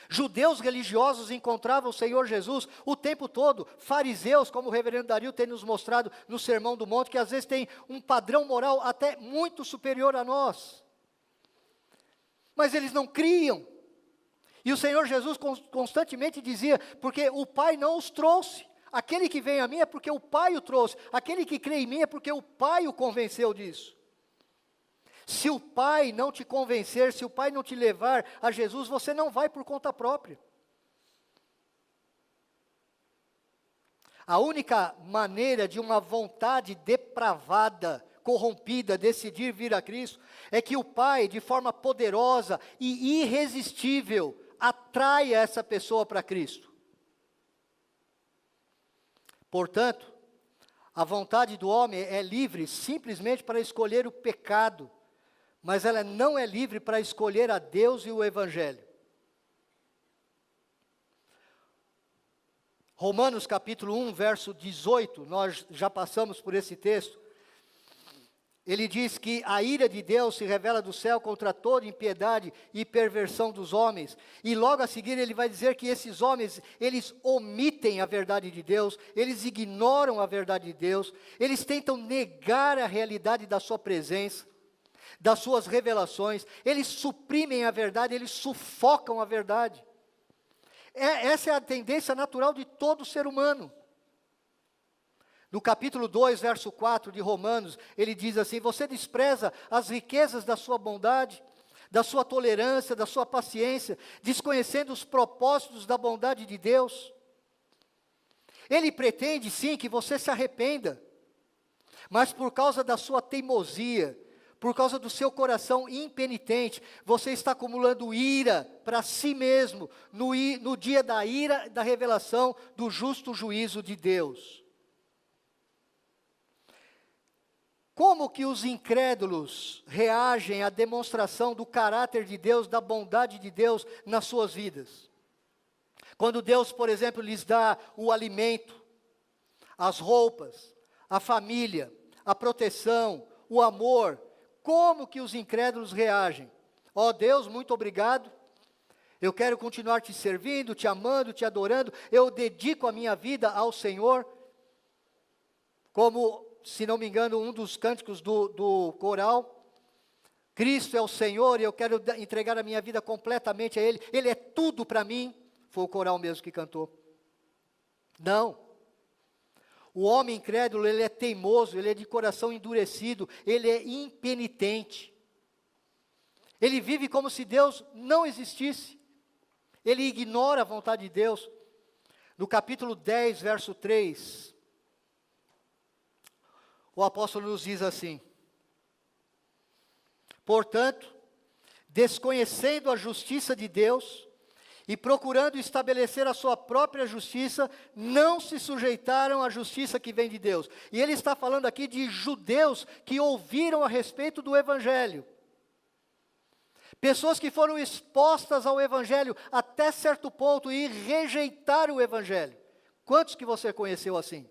Judeus religiosos encontravam o Senhor Jesus o tempo todo. Fariseus, como o reverendo Dario tem nos mostrado no Sermão do Monte, que às vezes tem um padrão moral até muito superior a nós. Mas eles não criam. E o Senhor Jesus constantemente dizia, porque o Pai não os trouxe. Aquele que vem a mim é porque o Pai o trouxe. Aquele que crê em mim é porque o Pai o convenceu disso. Se o Pai não te convencer, se o Pai não te levar a Jesus, você não vai por conta própria. A única maneira de uma vontade depravada, corrompida, decidir vir a Cristo, é que o Pai, de forma poderosa e irresistível, atraia essa pessoa para Cristo. Portanto, a vontade do homem é livre simplesmente para escolher o pecado, mas ela não é livre para escolher a Deus e o Evangelho. Romanos capítulo 1, verso 18, nós já passamos por esse texto. Ele diz que a ira de Deus se revela do céu contra toda impiedade e perversão dos homens. E logo a seguir ele vai dizer que esses homens, eles omitem a verdade de Deus, eles ignoram a verdade de Deus, eles tentam negar a realidade da sua presença, das suas revelações, eles suprimem a verdade, eles sufocam a verdade. Essa é a tendência natural de todo ser humano. No capítulo 2, verso 4 de Romanos, ele diz assim: você despreza as riquezas da sua bondade, da sua tolerância, da sua paciência, desconhecendo os propósitos da bondade de Deus. Ele pretende sim que você se arrependa. Mas por causa da sua teimosia, por causa do seu coração impenitente, você está acumulando ira para si mesmo, no dia da ira, da revelação do justo juízo de Deus. Como que os incrédulos reagem à demonstração do caráter de Deus, da bondade de Deus nas suas vidas? Quando Deus, por exemplo, lhes dá o alimento, as roupas, a família, a proteção, o amor, como que os incrédulos reagem? Ó Deus, muito obrigado, eu quero continuar te servindo, te amando, te adorando, eu dedico a minha vida ao Senhor, como, se não me engano, um dos cânticos do coral, Cristo é o Senhor e eu quero entregar a minha vida completamente a Ele, Ele é tudo para mim, foi o coral mesmo que cantou. Não. O homem incrédulo, ele é teimoso, ele é de coração endurecido, ele é impenitente. Ele vive como se Deus não existisse. Ele ignora a vontade de Deus. No capítulo 10, verso 3, o apóstolo nos diz assim: portanto, desconhecendo a justiça de Deus, e procurando estabelecer a sua própria justiça, não se sujeitaram à justiça que vem de Deus. E ele está falando aqui de judeus que ouviram a respeito do Evangelho. Pessoas que foram expostas ao Evangelho até certo ponto e rejeitaram o Evangelho. Quantos que você conheceu assim?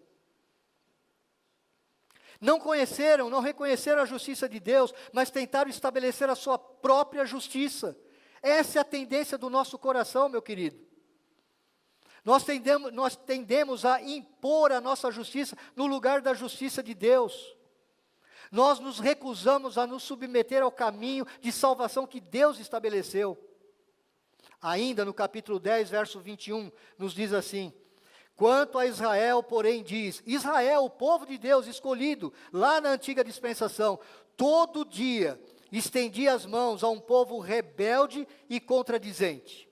Não conheceram, não reconheceram a justiça de Deus, mas tentaram estabelecer a sua própria justiça. Essa é a tendência do nosso coração, meu querido. Nós tendemos a impor a nossa justiça no lugar da justiça de Deus. Nós nos recusamos a nos submeter ao caminho de salvação que Deus estabeleceu. Ainda no capítulo 10, verso 21, nos diz assim: quanto a Israel, porém, diz, Israel, o povo de Deus escolhido, lá na antiga dispensação, todo dia estendia as mãos a um povo rebelde e contradizente.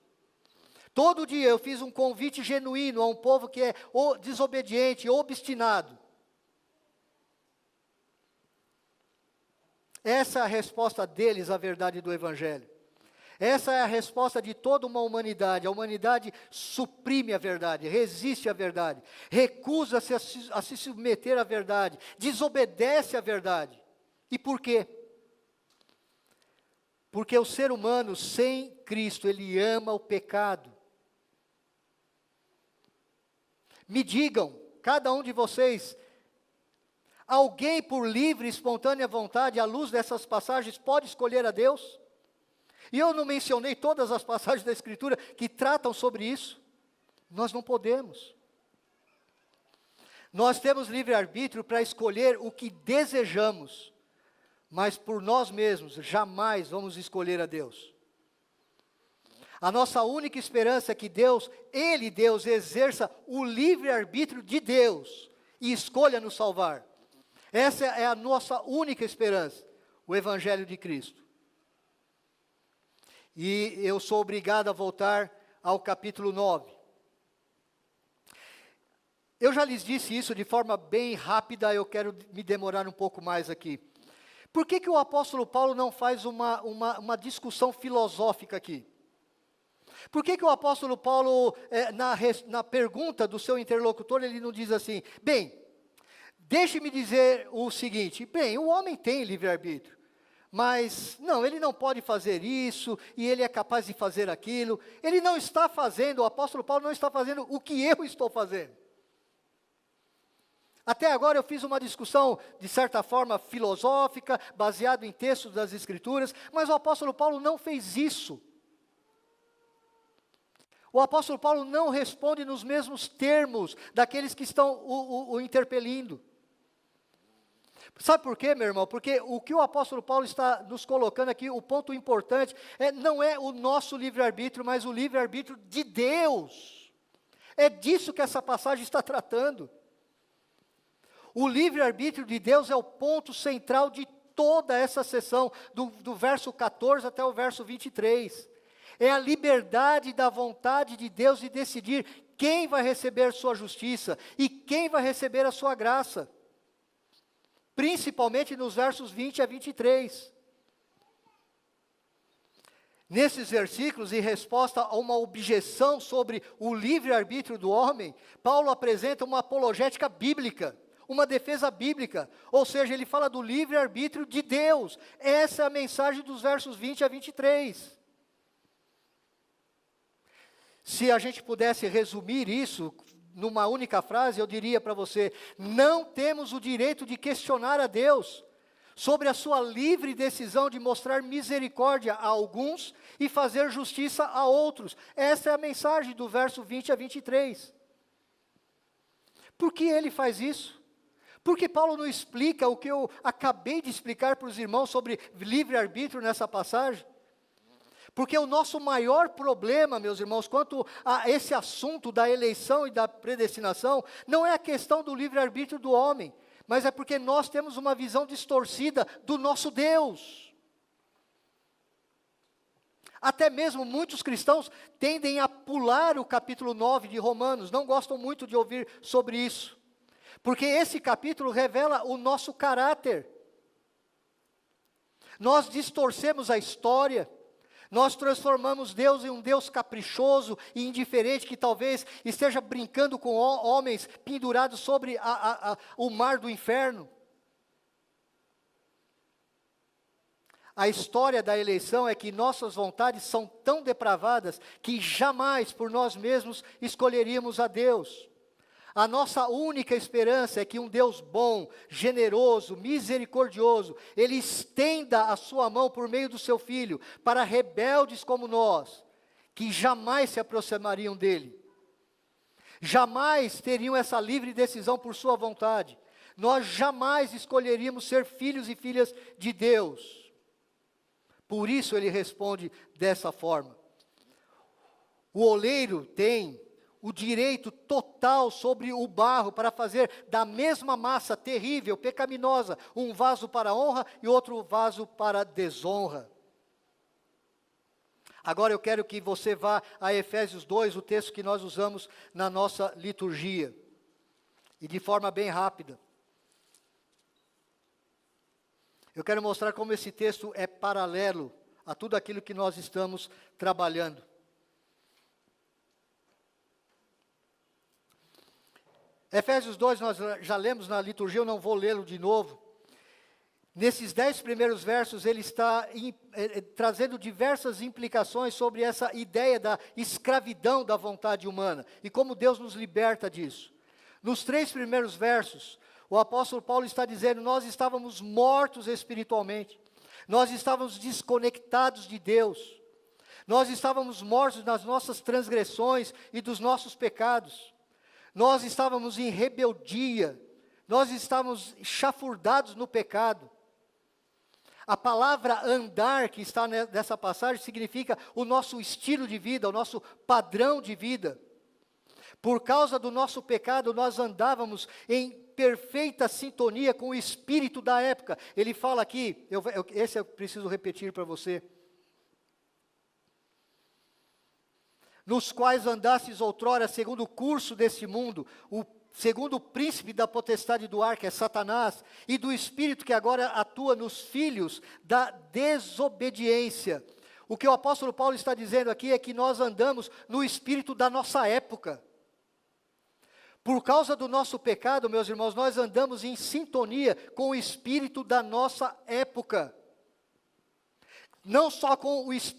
Todo dia eu fiz um convite genuíno a um povo que é desobediente, obstinado. Essa é a resposta deles à verdade do Evangelho. Essa é a resposta de toda uma humanidade. A humanidade suprime a verdade, resiste à verdade, recusa-se a se submeter à verdade, desobedece à verdade. E por quê? Porque o ser humano sem Cristo, ele ama o pecado. Me digam, cada um de vocês, alguém por livre e espontânea vontade, à luz dessas passagens, pode escolher a Deus? E eu não mencionei todas as passagens da Escritura que tratam sobre isso. Nós não podemos. Nós temos livre-arbítrio para escolher o que desejamos, mas por nós mesmos jamais vamos escolher a Deus. A nossa única esperança é que Deus, Deus, exerça o livre-arbítrio de Deus e escolha nos salvar. Essa é a nossa única esperança, o Evangelho de Cristo. E eu sou obrigado a voltar ao capítulo 9. Eu já lhes disse isso de forma bem rápida, eu quero me demorar um pouco mais aqui. Por que o apóstolo Paulo não faz uma discussão filosófica aqui? Por que o apóstolo Paulo, na pergunta do seu interlocutor, ele não diz assim, bem, deixe-me dizer o seguinte, bem, o homem tem livre-arbítrio, mas não, ele não pode fazer isso, e ele é capaz de fazer aquilo. Ele não está fazendo, o apóstolo Paulo não está fazendo o que eu estou fazendo. Até agora eu fiz uma discussão, de certa forma, filosófica, baseado em textos das Escrituras, mas o apóstolo Paulo não fez isso. O apóstolo Paulo não responde nos mesmos termos daqueles que estão o interpelindo. Sabe por quê, meu irmão? Porque o que o apóstolo Paulo está nos colocando aqui, o ponto importante, não é o nosso livre-arbítrio, mas o livre-arbítrio de Deus. É disso que essa passagem está tratando. O livre-arbítrio de Deus é o ponto central de toda essa sessão, do verso 14 até o verso 23. É a liberdade da vontade de Deus de decidir quem vai receber sua justiça e quem vai receber a sua graça. principalmente nos versos 20 a 23. Nesses versículos, em resposta a uma objeção sobre o livre-arbítrio do homem, Paulo apresenta uma apologética bíblica, uma defesa bíblica, ou seja, ele fala do livre-arbítrio de Deus. Essa é a mensagem dos versos 20 a 23. Se a gente pudesse resumir isso numa única frase, eu diria para você: não temos o direito de questionar a Deus sobre a sua livre decisão de mostrar misericórdia a alguns e fazer justiça a outros. Essa é a mensagem do verso 20 a 23. Por que ele faz isso? Porque Paulo não explica o que eu acabei de explicar para os irmãos sobre livre-arbítrio nessa passagem? Porque o nosso maior problema, meus irmãos, quanto a esse assunto da eleição e da predestinação, não é a questão do livre-arbítrio do homem, mas é porque nós temos uma visão distorcida do nosso Deus. Até mesmo muitos cristãos tendem a pular o capítulo 9 de Romanos, não gostam muito de ouvir sobre isso, porque esse capítulo revela o nosso caráter. Nós distorcemos a história, nós transformamos Deus em um Deus caprichoso e indiferente, que talvez esteja brincando com homens pendurados sobre o mar do inferno. A história da eleição é que nossas vontades são tão depravadas que jamais por nós mesmos escolheríamos a Deus. A nossa única esperança é que um Deus bom, generoso, misericordioso, Ele estenda a sua mão por meio do seu Filho para rebeldes como nós, que jamais se aproximariam dEle. Jamais teriam essa livre decisão por sua vontade. Nós jamais escolheríamos ser filhos e filhas de Deus. Por isso Ele responde dessa forma. O oleiro tem o direito total sobre o barro para fazer da mesma massa terrível, pecaminosa, um vaso para honra e outro vaso para desonra. Agora eu quero que você vá a Efésios 2, o texto que nós usamos na nossa liturgia, e de forma bem rápida. Eu quero mostrar como esse texto é paralelo a tudo aquilo que nós estamos trabalhando. Efésios 2, nós já lemos na liturgia, eu não vou lê-lo de novo. Nesses 10 primeiros versos, ele está trazendo diversas implicações sobre essa ideia da escravidão da vontade humana e como Deus nos liberta disso. Nos 3 primeiros versos, o apóstolo Paulo está dizendo: nós estávamos mortos espiritualmente, nós estávamos desconectados de Deus, nós estávamos mortos nas nossas transgressões e dos nossos pecados. Nós estávamos em rebeldia, nós estávamos chafurdados no pecado. A palavra andar que está nessa passagem significa o nosso estilo de vida, o nosso padrão de vida. Por causa do nosso pecado, nós andávamos em perfeita sintonia com o espírito da época. Ele fala aqui, esse eu preciso repetir para você. Nos quais andastes outrora segundo o curso deste mundo, segundo o príncipe da potestade do ar, que é Satanás, e do espírito que agora atua nos filhos da desobediência. O que o apóstolo Paulo está dizendo aqui é que nós andamos no espírito da nossa época. Por causa do nosso pecado, meus irmãos, nós andamos em sintonia com o espírito da nossa época. Não só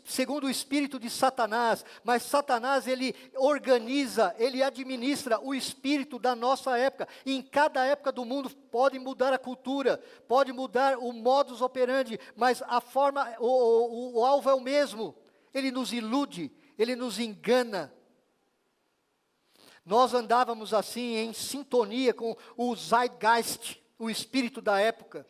segundo o espírito de Satanás, mas Satanás, ele organiza, ele administra o espírito da nossa época. E em cada época do mundo pode mudar a cultura, pode mudar o modus operandi, mas a forma, o alvo é o mesmo. Ele nos ilude, ele nos engana. Nós andávamos assim em sintonia com o Zeitgeist, o espírito da época.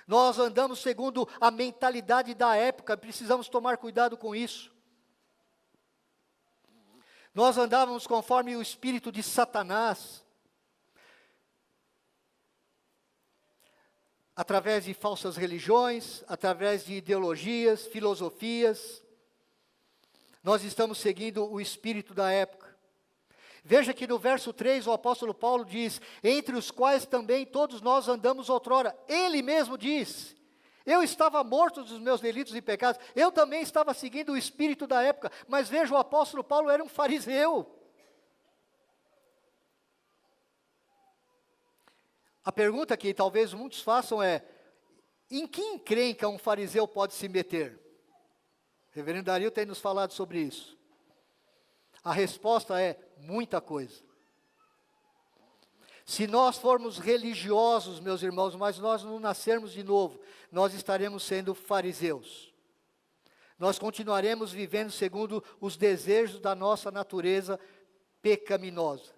Nós andamos segundo a mentalidade da época, precisamos tomar cuidado com isso. Nós andávamos conforme o espírito de Satanás, através de falsas religiões, através de ideologias, filosofias. Nós estamos seguindo o espírito da época. Veja que no verso 3 o apóstolo Paulo diz, entre os quais também todos nós andamos outrora. Ele mesmo diz, eu estava morto dos meus delitos e pecados, eu também estava seguindo o espírito da época, mas veja, o apóstolo Paulo era um fariseu. A pergunta que talvez muitos façam é, em que encrenca um fariseu pode se meter? O reverendo Dario tem nos falado sobre isso. A resposta é muita coisa. Se nós formos religiosos, meus irmãos, mas nós não nascermos de novo, nós estaremos sendo fariseus. Nós continuaremos vivendo segundo os desejos da nossa natureza pecaminosa.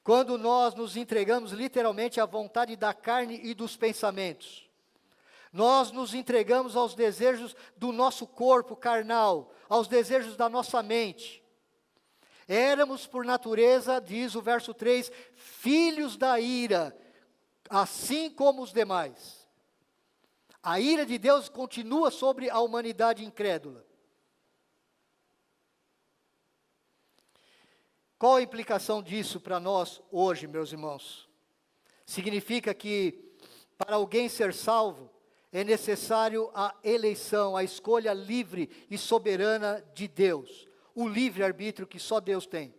Quando nós nos entregamos literalmente à vontade da carne e dos pensamentos, nós nos entregamos aos desejos do nosso corpo carnal, aos desejos da nossa mente. Éramos por natureza, diz o verso 3, filhos da ira, assim como os demais. A ira de Deus continua sobre a humanidade incrédula. Qual a implicação disso para nós hoje, meus irmãos? Significa que para alguém ser salvo, é necessário a eleição, a escolha livre e soberana de Deus. O livre-arbítrio que só Deus tem.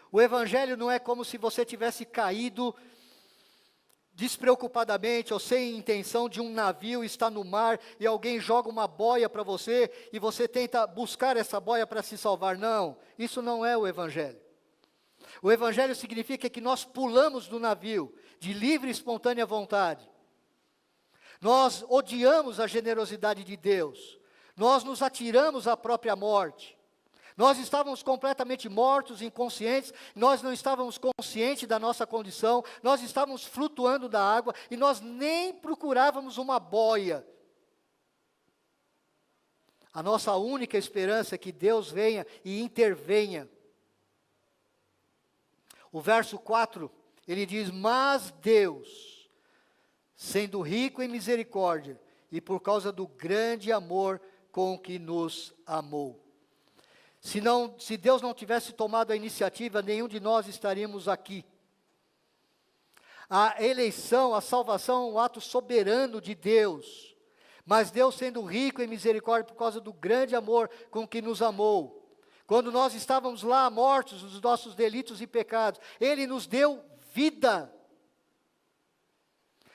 O Evangelho não é como se você tivesse caído despreocupadamente ou sem intenção de um navio está no mar e alguém joga uma boia para você e você tenta buscar essa boia para se salvar. Não, isso não é o Evangelho. O Evangelho significa que nós pulamos do navio de livre e espontânea vontade. Nós odiamos a generosidade de Deus. Nós nos atiramos à própria morte. Nós estávamos completamente mortos, inconscientes, nós não estávamos conscientes da nossa condição, nós estávamos flutuando da água e nós nem procurávamos uma boia. A nossa única esperança é que Deus venha e intervenha. O verso 4, ele diz, mas Deus, sendo rico em misericórdia e por causa do grande amor com que nos amou. Se Deus não tivesse tomado a iniciativa, nenhum de nós estaríamos aqui. A eleição, a salvação é um ato soberano de Deus. Mas Deus, sendo rico em misericórdia por causa do grande amor com que nos amou, quando nós estávamos lá mortos dos nossos delitos e pecados, Ele nos deu vida.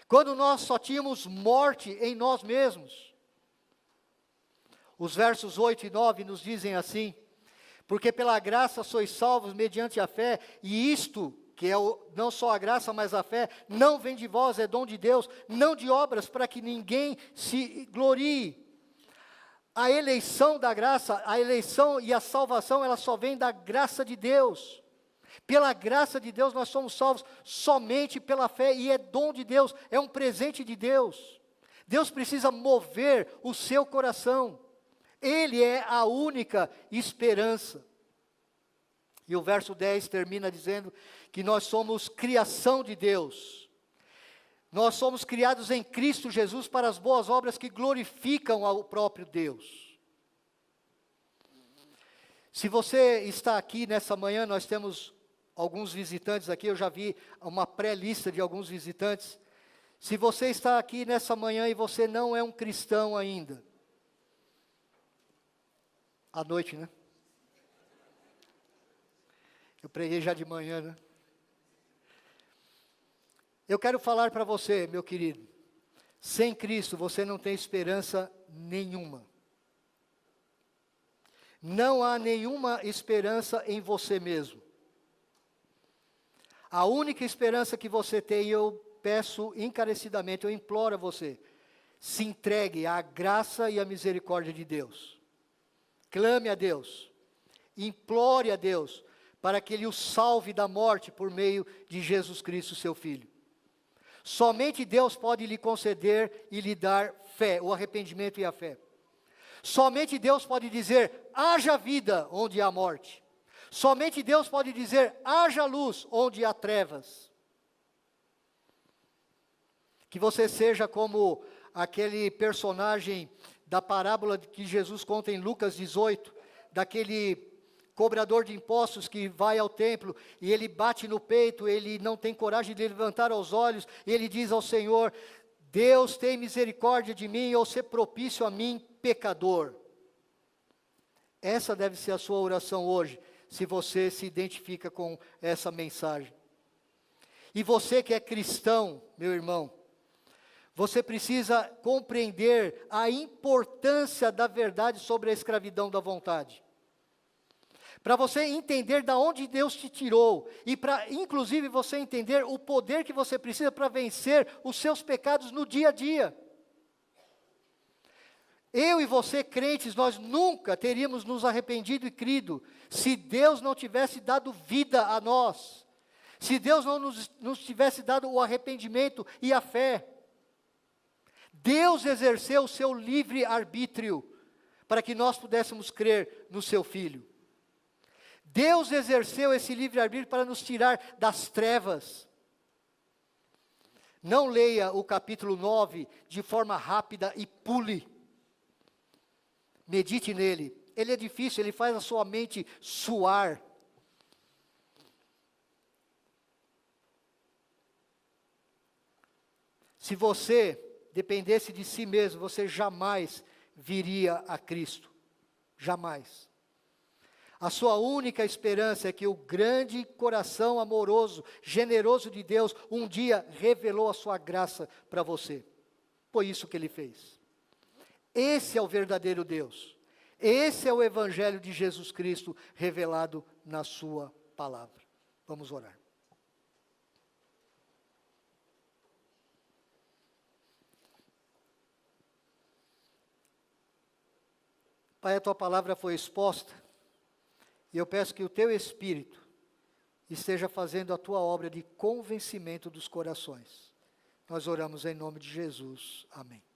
Quando nós só tínhamos morte em nós mesmos. Os versos 8 e 9 nos dizem assim, porque pela graça sois salvos mediante a fé, e isto, que é não só a graça, mas a fé, não vem de vós, é dom de Deus, não de obras, para que ninguém se glorie. A eleição da graça, a eleição e a salvação, ela só vem da graça de Deus. Pela graça de Deus nós somos salvos somente pela fé, e é dom de Deus, é um presente de Deus. Deus precisa mover o seu coração. Ele é a única esperança. E o verso 10 termina dizendo que nós somos criação de Deus. Nós somos criados em Cristo Jesus para as boas obras que glorificam ao próprio Deus. Se você está aqui nessa manhã, nós temos alguns visitantes aqui, eu já vi uma pré-lista de alguns visitantes. Se você está aqui nessa manhã e você não é um cristão ainda, à noite, né? Eu preguei já de manhã, né? Eu quero falar para você, meu querido, sem Cristo você não tem esperança nenhuma. Não há nenhuma esperança em você mesmo. A única esperança que você tem, eu peço encarecidamente, eu imploro a você, se entregue à graça e à misericórdia de Deus. Clame a Deus, implore a Deus, para que Ele o salve da morte por meio de Jesus Cristo, seu Filho. Somente Deus pode lhe conceder e lhe dar fé, o arrependimento e a fé. Somente Deus pode dizer, haja vida onde há morte. Somente Deus pode dizer, haja luz onde há trevas. Que você seja como aquele personagem da parábola que Jesus conta em Lucas 18, daquele cobrador de impostos que vai ao templo e ele bate no peito, ele não tem coragem de levantar os olhos, e ele diz ao Senhor: Deus tem misericórdia de mim, ou ser propício a mim, pecador. Essa deve ser a sua oração hoje, se você se identifica com essa mensagem. E você que é cristão, meu irmão, você precisa compreender a importância da verdade sobre a escravidão da vontade. Para você entender de onde Deus te tirou, e para, inclusive, você entender o poder que você precisa para vencer os seus pecados no dia a dia. Eu e você, crentes, nós nunca teríamos nos arrependido e crido, se Deus não tivesse dado vida a nós, se Deus não nos tivesse dado o arrependimento e a fé. Deus exerceu o seu livre arbítrio, para que nós pudéssemos crer no seu Filho. Deus exerceu esse livre-arbítrio para nos tirar das trevas. Não leia o capítulo 9 de forma rápida e pule. Medite nele. Ele é difícil, ele faz a sua mente suar. Se você dependesse de si mesmo, você jamais viria a Cristo. Jamais. A sua única esperança é que o grande coração amoroso, generoso de Deus, um dia revelou a sua graça para você. Foi isso que ele fez. Esse é o verdadeiro Deus. Esse é o Evangelho de Jesus Cristo revelado na sua palavra. Vamos orar. Pai, a tua palavra foi exposta. E eu peço que o teu Espírito esteja fazendo a tua obra de convencimento dos corações. Nós oramos em nome de Jesus. Amém.